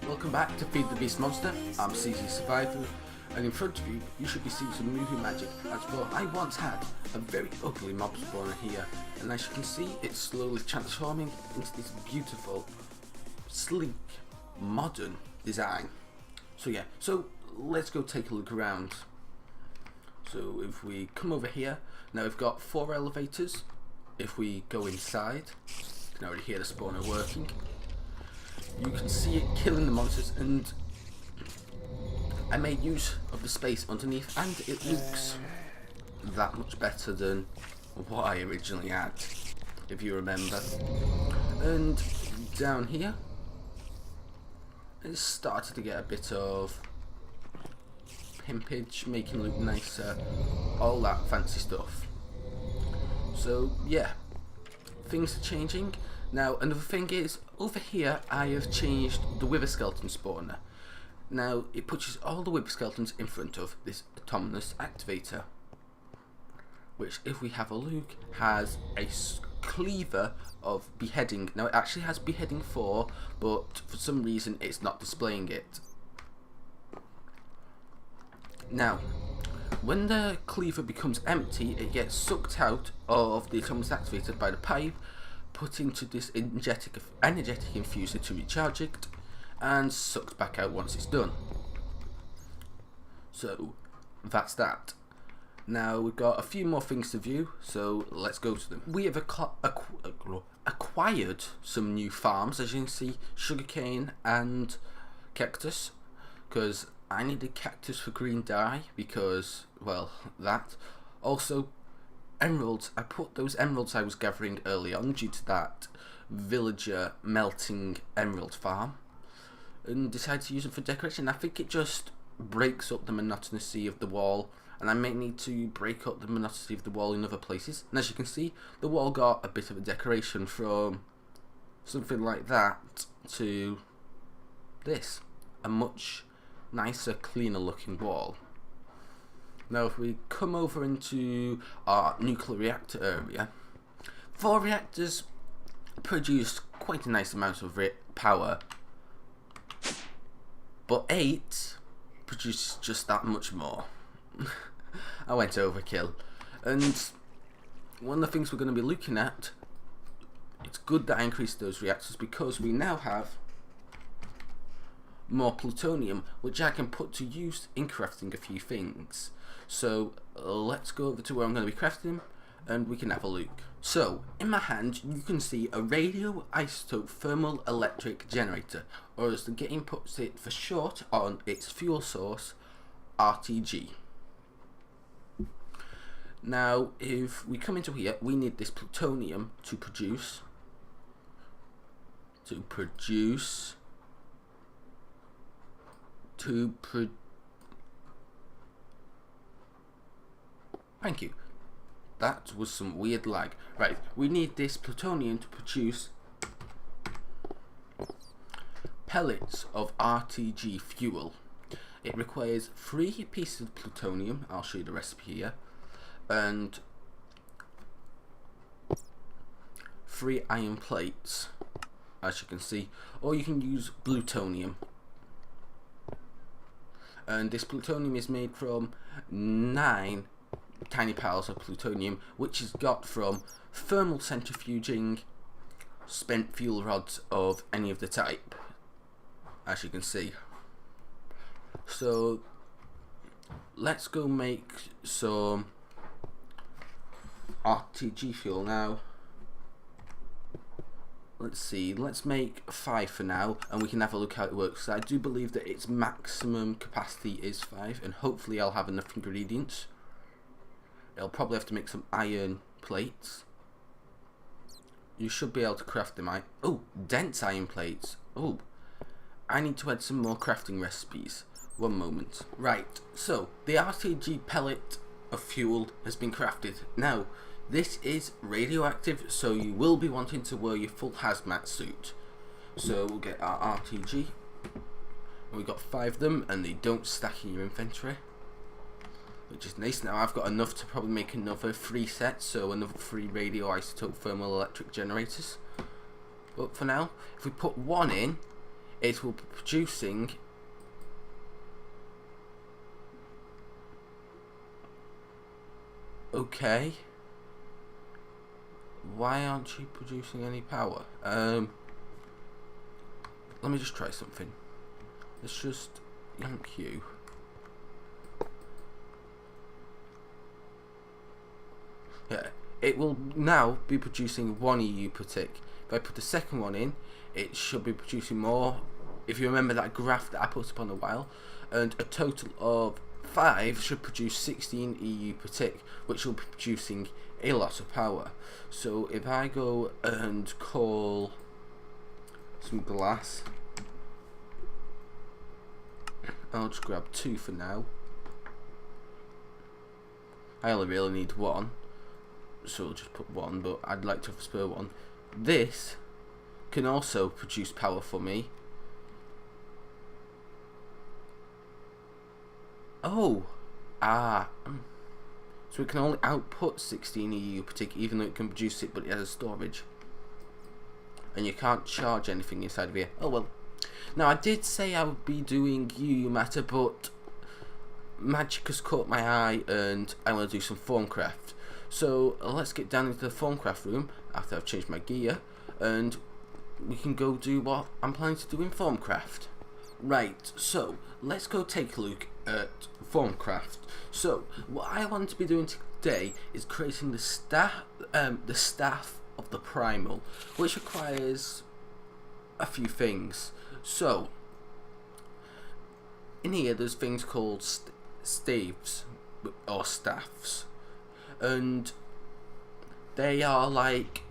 Welcome back to Feed the Beast Monster. I'm CZSurvivor, and in front of you, you should be seeing some movie magic. As well, I once had a very ugly mob spawner here, and as you can see, it's slowly transforming into this beautiful, sleek, modern design. So let's go take a look around. So if we come over here, now we've got 4 elevators. If we go inside, you can already hear the spawner working. You can see it killing the monsters, and I made use of the space underneath, and it looks that much better than what I originally had, if you remember. And down here, it's started to get a bit of pimpage, making it look nicer, all that fancy stuff. So yeah, things are changing. Now another thing is, over here I have changed the wither skeleton spawner. Now it pushes all the wither skeletons in front of this autonomous activator, which, if we have a look, has a cleaver of beheading. Now it actually has beheading 4, but for some reason it's not displaying it. Now when the cleaver becomes empty, it gets sucked out of the autonomous activator by the pipe, put into this energetic infuser to recharge it, and sucked back out once it's done. So that's that. Now we've got a few more things to view, so let's go to them. We have acquired some new farms, as you can see, sugarcane and cactus, because I needed cactus for green dye, because, well, that. Also, emeralds. I put those emeralds I was gathering early on due to that villager melting emerald farm, and decided to use them for decoration. I think it just breaks up the monotony of the wall, and I may need to break up the monotony of the wall in other places. And as you can see, the wall got a bit of a decoration from something like that to this, a much nicer, cleaner looking wall. Now if we come over into our nuclear reactor area, 4 reactors produce quite a nice amount of power, but 8 produces just that much more. I went overkill. And one of the things we're going to be looking at, it's good that I increased those reactors, because we now have more plutonium, which I can put to use in crafting a few things. So let's go over to where I'm going to be crafting them, and we can have a look. So in my hand you can see a radioisotope thermal electric generator, or as the game puts it for short on its fuel source, RTG. Now if we come into here, we need this plutonium to produce thank you. That was some weird lag. Right, we need this plutonium to produce pellets of RTG fuel. It requires 3 pieces of plutonium, I'll show you the recipe here, and 3 iron plates, as you can see, or you can use plutonium. And this plutonium is made from 9 tiny piles of plutonium, which is got from thermal centrifuging spent fuel rods of any of the type, as you can see. So let's go make some RTG fuel now. Let's see, let's make 5 for now, and we can have a look how it works. I do believe that its maximum capacity is 5, and hopefully I'll have enough ingredients. I'll probably have to make some iron plates. You should be able to craft them. Oh, dense iron plates. Oh, I need to add some more crafting recipes. One moment. Right, so the RTG pellet of fuel has been crafted. Now, this is radioactive, so you will be wanting to wear your full hazmat suit. So we'll get our RTG. We've got 5 of them, and they don't stack in your inventory, which is nice. Now I've got enough to probably make another 3 sets, so another 3 radioisotope thermal electric generators. But for now, if we put 1 in, it will be producing okay. Why aren't you producing any power? Let me just try something. Let's just yank you. Yeah, it will now be producing 1 EU per tick. If I put the second one in, it should be producing more. If you remember that graph that I put up on a while, and a total of 5 should produce 16 EU per tick, which will be producing a lot of power. So if I go and call some glass, I'll just grab 2 for now. I only really need 1, so I'll just put 1, but I'd like to have a spare 1. This can also produce power for me. Oh, so it can only output 16 EU per tick, even though it can produce it, but it has storage. And you can't charge anything inside of here. Oh well. Now I did say I would be doing UU matter, but magic has caught my eye, and I want to do some formcraft. So let's get down into the formcraft room after I've changed my gear, and we can go do what I'm planning to do in formcraft. Right, so let's go take a look at formcraft. So what I want to be doing today is creating the staff of the primal, which requires a few things. So in here there's things called staves or staffs, and they are like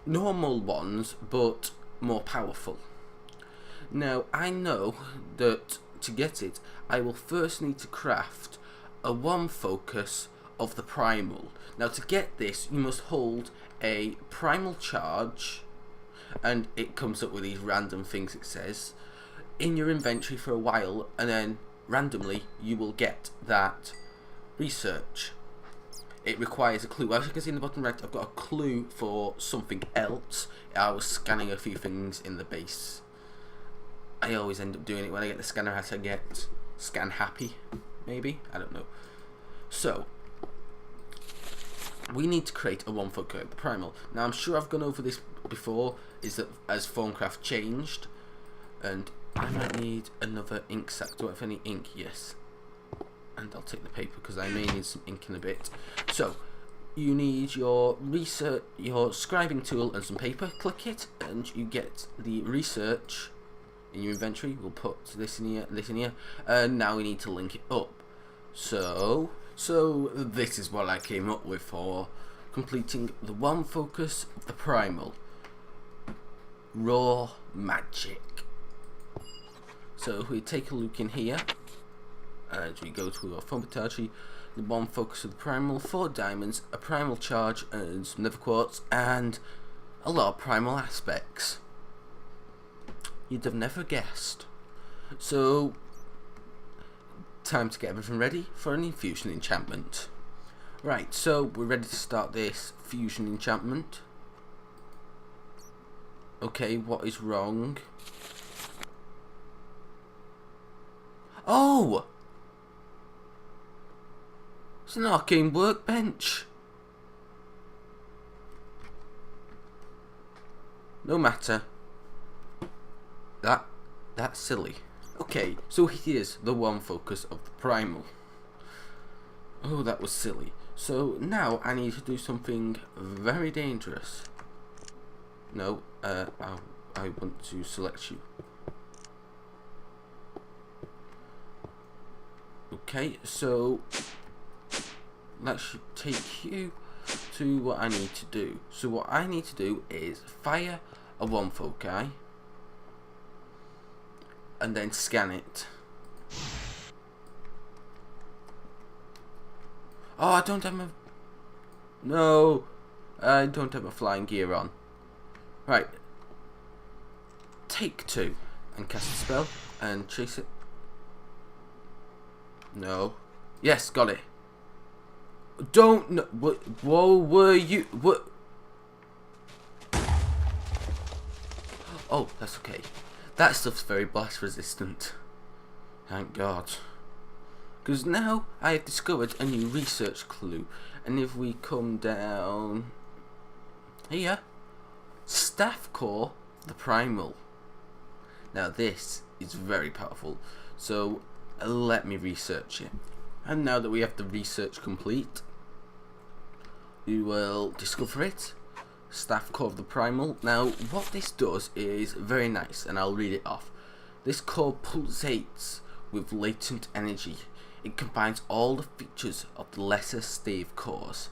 normal ones but more powerful. Now I know that to get it I will first need to craft a 1 focus of the primal. Now to get this you must hold a primal charge, and it comes up with these random things it says, in your inventory for a while, and then randomly you will get that research. It requires a clue. As you can see in the bottom right, I've got a clue for something else. I was scanning a few things in the base. I always end up doing it when I get the scanner hat. I get scan happy, maybe, I don't know. So we need to create a 1 focus of the primal. Now I'm sure I've gone over this before, is that as formcraft changed, and I might need another ink sac. Do I have any ink? Yes. And I'll take the paper because I may need some ink in a bit. So you need your research, your scribing tool and some paper. Click it and you get the research in your inventory. We'll put this in here, this in here, and now we need to link it up. So this is what I came up with for completing the 1 focus of the primal. Raw magic. So if we take a look in here, as we go to our Hauppauge, the 1 focus of the primal, 4 diamonds, a primal charge, and some nether quartz, and a lot of primal aspects. You'd have never guessed. So, time to get everything ready for an infusion enchantment. Right, so we're ready to start this fusion enchantment. Okay, what is wrong? Oh! It's an arcane workbench. No matter. That's silly. Okay, so here's the 1 focus of the primal. Oh, that was silly. So now I need to do something very dangerous. No, I want to select you. Okay, so that should take you to what I need to do. So what I need to do is fire a 1 foci and then scan it. Oh, I don't have my... No, I don't have my flying gear on. Right. Take 2 and cast a spell and chase it. No. Yes, got it. Don't... No, what, whoa, were you... What? Oh, that's okay. That stuff's very blast resistant. Thank God. Because now I have discovered a new research clue. And if we come down here, staff core, the primal. Now this is very powerful. So let me research it. And now that we have the research complete, we will discover it. Staff core of the primal. Now what this does is very nice, and I'll read it off. This core pulsates with latent energy. It combines all the features of the lesser stave cores.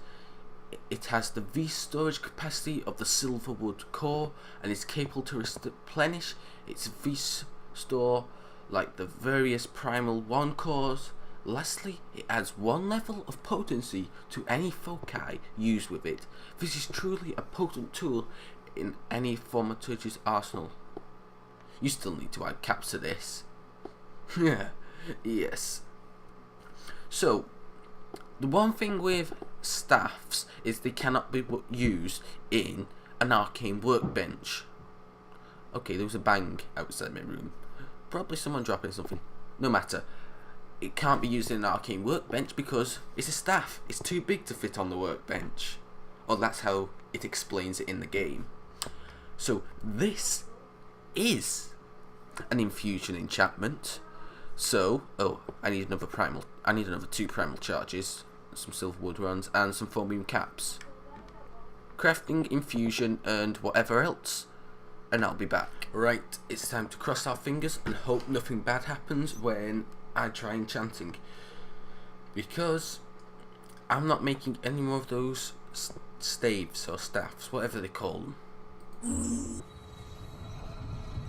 It has the V storage capacity of the silverwood core and is capable to replenish its V store like the various primal 1 cores. Lastly, it adds 1 level of potency to any foci used with it. This is truly a potent tool in any thaumaturge's arsenal. You still need to add caps to this. Yes. So, the one thing with staffs is they cannot be used in an arcane workbench. Okay, there was a bang outside my room. Probably someone dropping something. No matter. It can't be used in an arcane workbench because it's a staff. It's too big to fit on the workbench. Or that's how it explains it in the game. So this is an infusion enchantment. So, I need another primal. I need another 2 primal charges, some silverwood runs, and some foam caps. Crafting, infusion, and whatever else. And I'll be back. Right, it's time to cross our fingers and hope nothing bad happens when I try enchanting, because I'm not making any more of those staves or staffs, whatever they call them.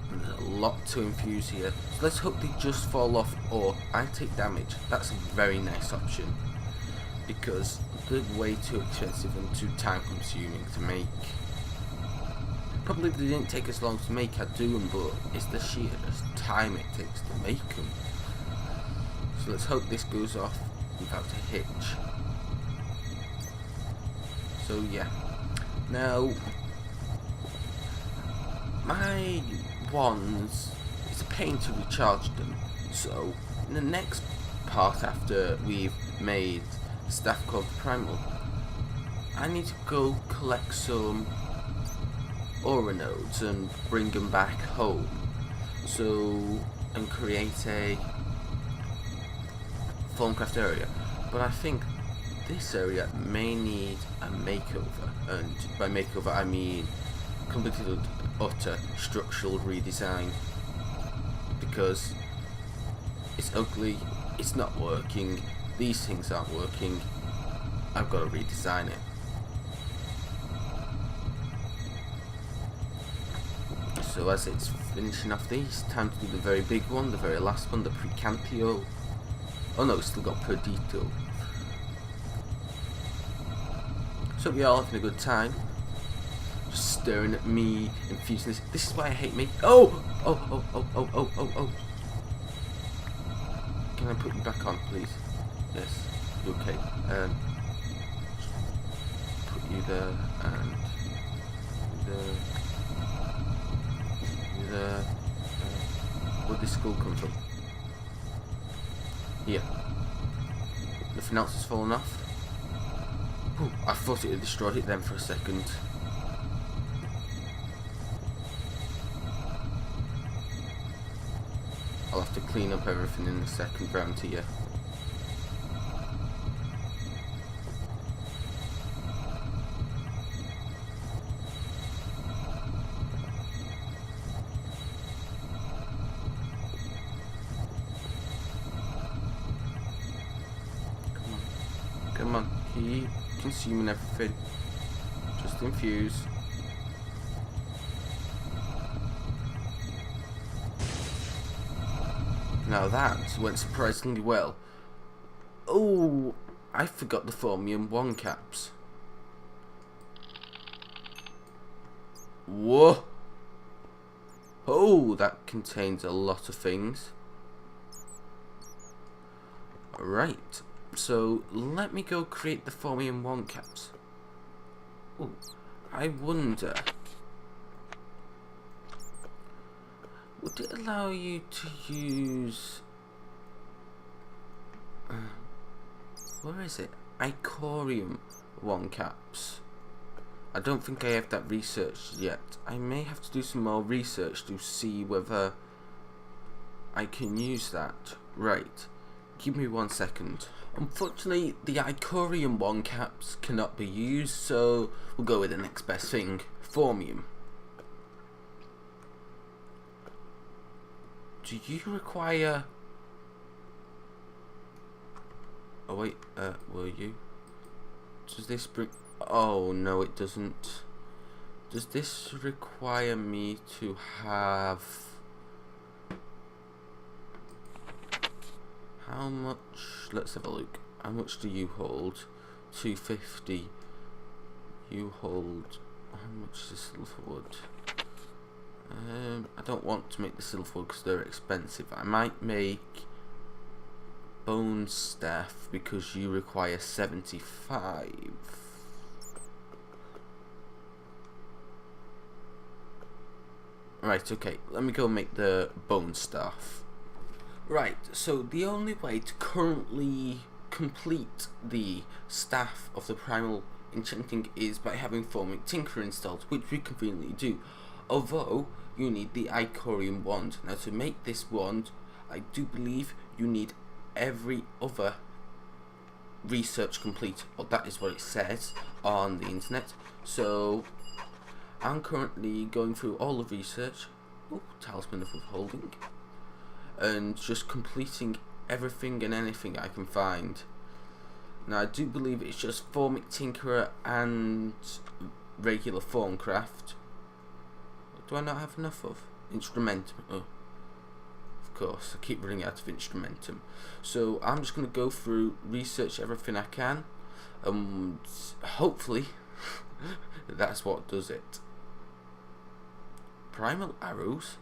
And there's a lot to infuse here, so let's hope they just fall off or I take damage. That's a very nice option, because they're way too expensive and too time consuming to make. Probably if they didn't take as long to make, I'd do them, but it's the sheer time it takes to make them. So let's hope this goes off without a hitch. So yeah. Now, my wands, it's a pain to recharge them. So in the next part, after we've made staff core primal, I need to go collect some aura nodes and bring them back home. So, and create a Formcraft area, but I think this area may need a makeover, and by makeover I mean completely utter structural redesign, because it's ugly, it's not working, these things aren't working, I've got to redesign it. So as it's finishing off these, time to do the very big one, the very last one, the Precantio. Oh no, it's still got Perdito. So we all having a good time. Just staring at me, infusing this. This is why I hate me. Oh! Can I put you back on, please? Yes. Okay. Put you there and where'd this skull come from? Here. Nothing else has fallen off. Ooh, I thought it had destroyed it then for a second. I'll have to clean up everything in the second round here. Come on, keep consuming everything. Just infuse. Now that went surprisingly well. Oh, I forgot the Formium 1 caps. Whoa! Oh, that contains a lot of things. Right. So let me go create the Formium 1 caps. would it allow you to use... where is it? Ichorium 1 caps. I don't think I have that researched yet. I may have to do some more research to see whether I can use that. Right, give me 1 second. Unfortunately, the Ichorium 1 caps cannot be used, so we'll go with the next best thing, Formium. Do you require... oh wait, will you? Does this bring... oh no, it doesn't. Does this require me to have... how much? Let's have a look. How much do you hold? 250. You hold... how much is this silver wood? I don't want to make the silver wood because they're expensive. I might make bone staff because you require 75. Right, okay, let me go make the bone staff. Right, so the only way to currently complete the staff of the primal enchanting is by having Thamic Tinker installed, which we conveniently do. Although you need the Ichorium wand. Now to make this wand, I do believe you need every other research complete, or that is what it says on the internet. So I'm currently going through all the research, Talisman of Withholding, and just completing everything and anything I can find. Now I do believe it's just Thamic Tinkerer and regular Thorncraft. What do I not have enough of? Instrumentum. Oh, of course, I keep running out of Instrumentum. So I'm just going to go through, research everything I can, and hopefully that's what does it. Primal arrows?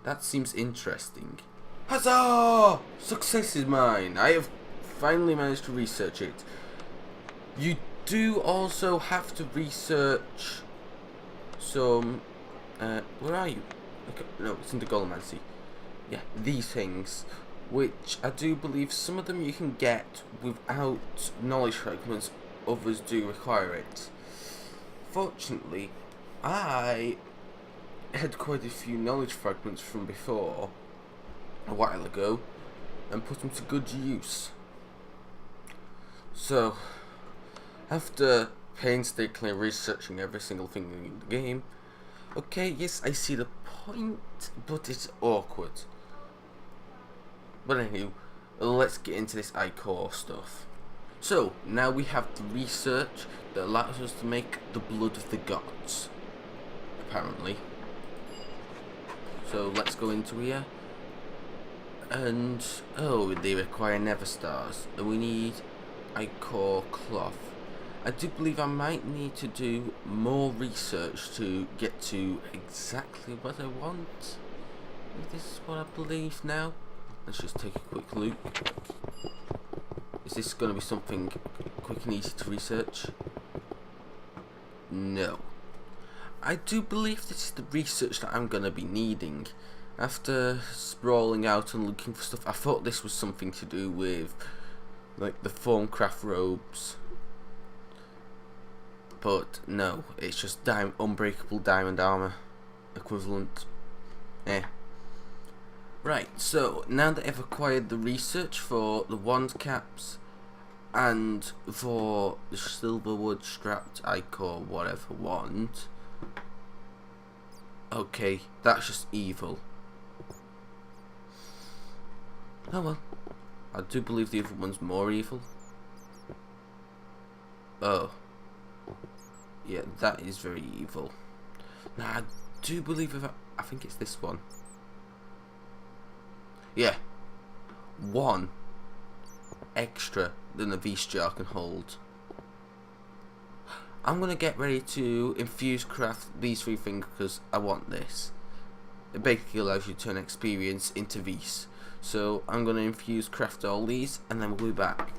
That seems interesting. Huzzah! Success is mine! I have finally managed to research it. You do also have to research some... where are you? Okay, no, it's in the Golomancy. Yeah, these things, which I do believe some of them you can get without knowledge fragments, others do require it. Fortunately, I had quite a few knowledge fragments from before, a while ago, and put them to good use. So, after painstakingly researching every single thing in the game, okay, yes, I see the point, but it's awkward. But anyway, let's get into this Ichor stuff. So, now we have the research that allows us to make the blood of the gods, apparently. So, let's go into here. And, oh, they require Nether Stars. And we need Ichor cloth. I do believe I might need to do more research to get to exactly what I want. This is what I believe now. Let's just take a quick look. Is this going to be something quick and easy to research? No. I do believe this is the research that I'm going to be needing. After sprawling out and looking for stuff, I thought this was something to do with like the Thorncraft robes. But no, it's just unbreakable diamond armor equivalent. Right, so now that I've acquired the research for the wand caps and for the silverwood strapped Ichor whatever wand. Okay, that's just evil. Oh well, I do believe the other one's more evil. Oh. Yeah, that is very evil. Now, I do believe I think it's this one. Yeah. One extra than a V-Star can hold. I'm going to get ready to infuse craft these 3 things because I want this. It basically allows you to turn experience into V's. So I'm going to infuse craft all these and then we'll be back.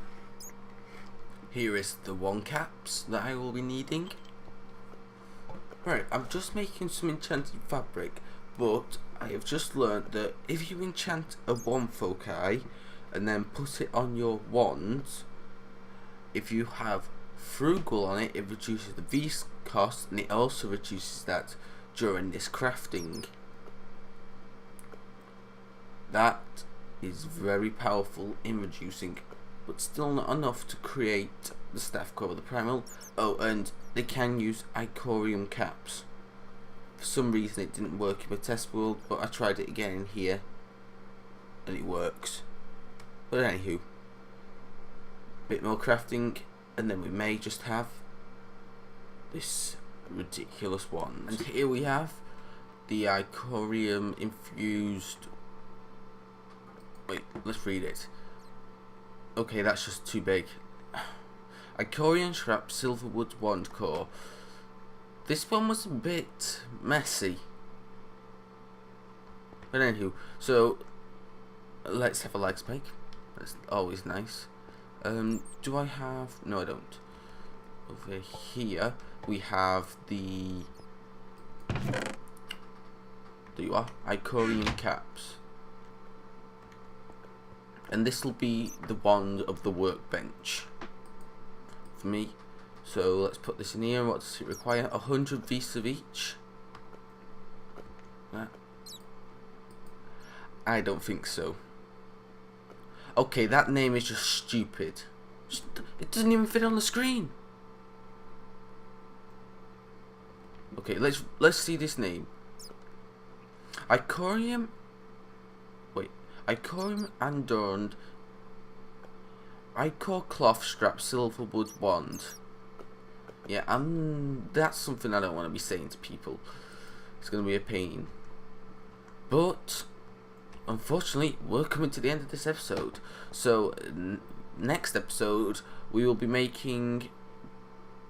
Here is the wand caps that I will be needing. Right, I'm just making some enchanted fabric, but I have just learnt that if you enchant a wand foci and then put it on your wand, if you have frugal on it, it reduces the V cost, and it also reduces that during this crafting. That is very powerful in reducing, but still not enough to create the staff core of the primal. Oh, and they can use Ichorium caps. For some reason it didn't work in my test world, but I tried it again in here and it works. But anywho, bit more crafting, and then we may just have this ridiculous one. And here we have the Ichorium infused. Wait, let's read it. Okay, that's just too big. Ichorium Fraps Silverwood Wand Core. This one was a bit messy. But anywho, so let's have a like spike. That's always nice. Do I have... no, I don't. Over here we have the... there you are, Ichorium caps. And this will be the wand of the workbench for me. So let's put this in here. What does it require? 100 Vis of each? I don't think so. Okay, that name is just stupid. It doesn't even fit on the screen. Okay, let's see this name. Ichorium. Wait, Ichorium adorned Ichor cloth strap silverwood wand. Yeah, that's something I don't want to be saying to people. It's going to be a pain. But unfortunately, we're coming to the end of this episode. So next episode we will be making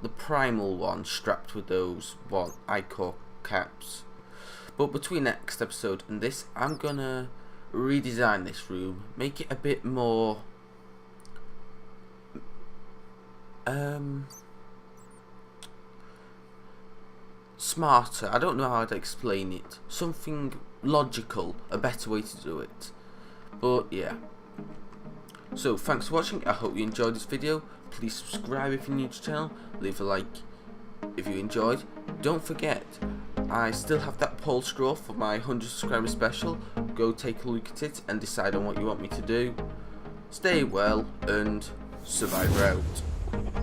the primal one strapped with those Ichor caps. But between next episode and this, I'm gonna redesign this room, make it a bit more smarter. I don't know how to explain it. Something logical, a better way to do it. But yeah. So thanks for watching. I hope you enjoyed this video. Please subscribe if you're new to the channel. Leave a like if you enjoyed. Don't forget, I still have that poll straw for my 100 subscriber special. Go take a look at it and decide on what you want me to do. Stay well and Survivor out.